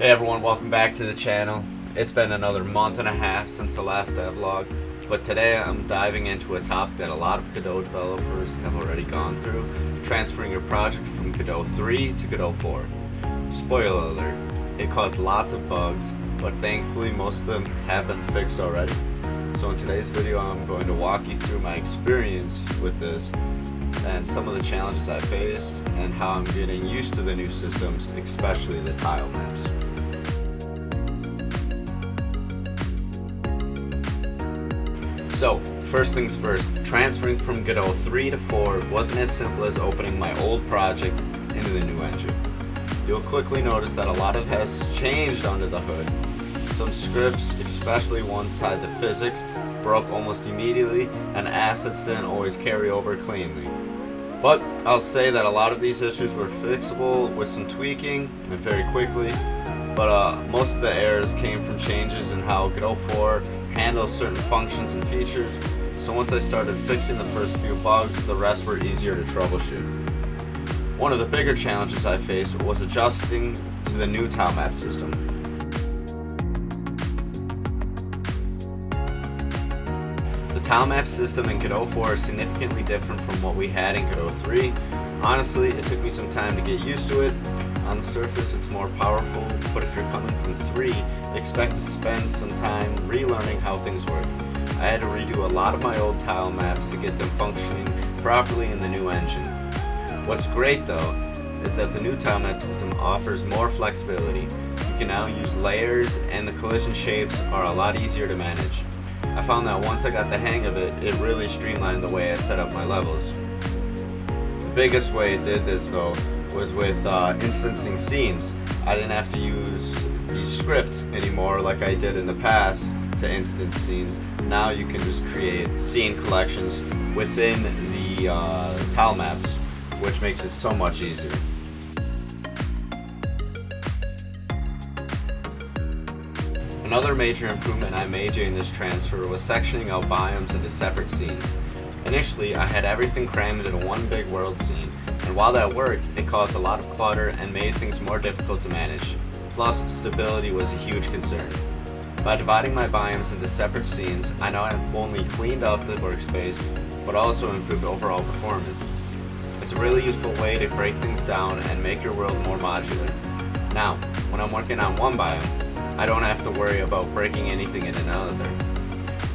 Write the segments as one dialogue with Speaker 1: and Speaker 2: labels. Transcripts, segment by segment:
Speaker 1: Hey everyone, welcome back to the channel. It's been another month and a half since the last devlog, but today I'm diving into a topic that a lot of Godot developers have already gone through, transferring your project from Godot 3 to Godot 4. Spoiler alert, it caused lots of bugs, but thankfully most of them have been fixed already. So in today's video I'm going to walk you through my experience with this and some of the challenges I faced and how I'm getting used to the new systems, especially the tile maps. So, first things first, transferring from Godot 3 to 4 wasn't as simple as opening my old project into the new engine. You'll quickly notice that a lot of it has changed under the hood. Some scripts, especially ones tied to physics, broke almost immediately, and assets didn't always carry over cleanly. But I'll say that a lot of these issues were fixable with some tweaking and very quickly, but most of the errors came from changes in how Godot 4 handles certain functions and features, so once I started fixing the first few bugs, the rest were easier to troubleshoot. One of the bigger challenges I faced was adjusting to the new tile map system. The tile map system in Godot 4 is significantly different from what we had in Godot 3. Honestly, it took me some time to get used to it. On the surface, it's more powerful, but if you're coming from 3, expect to spend some time relearning how things work. I had to redo a lot of my old tile maps to get them functioning properly in the new engine. What's great though, is that the new tile map system offers more flexibility. You can now use layers and the collision shapes are a lot easier to manage. I found that once I got the hang of it, it really streamlined the way I set up my levels. The biggest way it did this though was with instancing scenes. I didn't have to use the script anymore like I did in the past to instance scenes. Now you can just create scene collections within the tile maps, which makes it so much easier. Another major improvement I made during this transfer was sectioning out biomes into separate scenes. Initially, I had everything crammed into one big world scene, and while that worked, it caused a lot of clutter and made things more difficult to manage. Plus, stability was a huge concern. By dividing my biomes into separate scenes, I not only cleaned up the workspace, but also improved overall performance. It's a really useful way to break things down and make your world more modular. Now, when I'm working on one biome, I don't have to worry about breaking anything in another.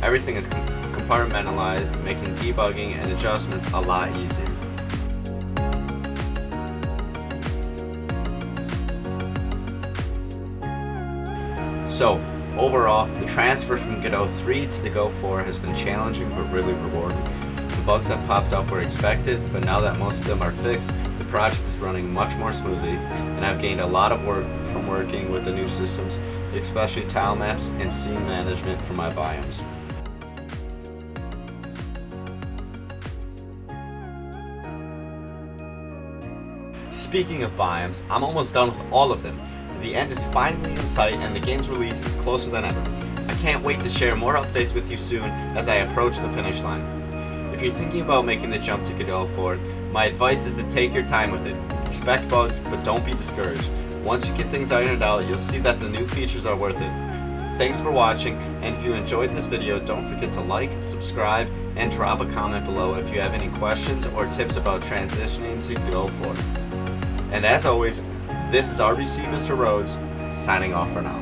Speaker 1: Everything is compartmentalized, making debugging and adjustments a lot easier. So, overall, the transfer from Godot 3 to Godot 4 has been challenging but really rewarding. The bugs that popped up were expected, but now that most of them are fixed, the project is running much more smoothly, and I've gained a lot of work from working with the new systems, especially tile maps and scene management for my biomes. Speaking of biomes, I'm almost done with all of them. The end is finally in sight and the game's release is closer than ever. I can't wait to share more updates with you soon as I approach the finish line. If you're thinking about making the jump to Godot 4, my advice is to take your time with it. Expect bugs, but don't be discouraged. Once you get things ironed out, you'll see that the new features are worth it. Thanks for watching, and if you enjoyed this video, don't forget to like, subscribe, and drop a comment below if you have any questions or tips about transitioning to Godot 4. And as always, this is RBC Mr. Rhodes, signing off for now.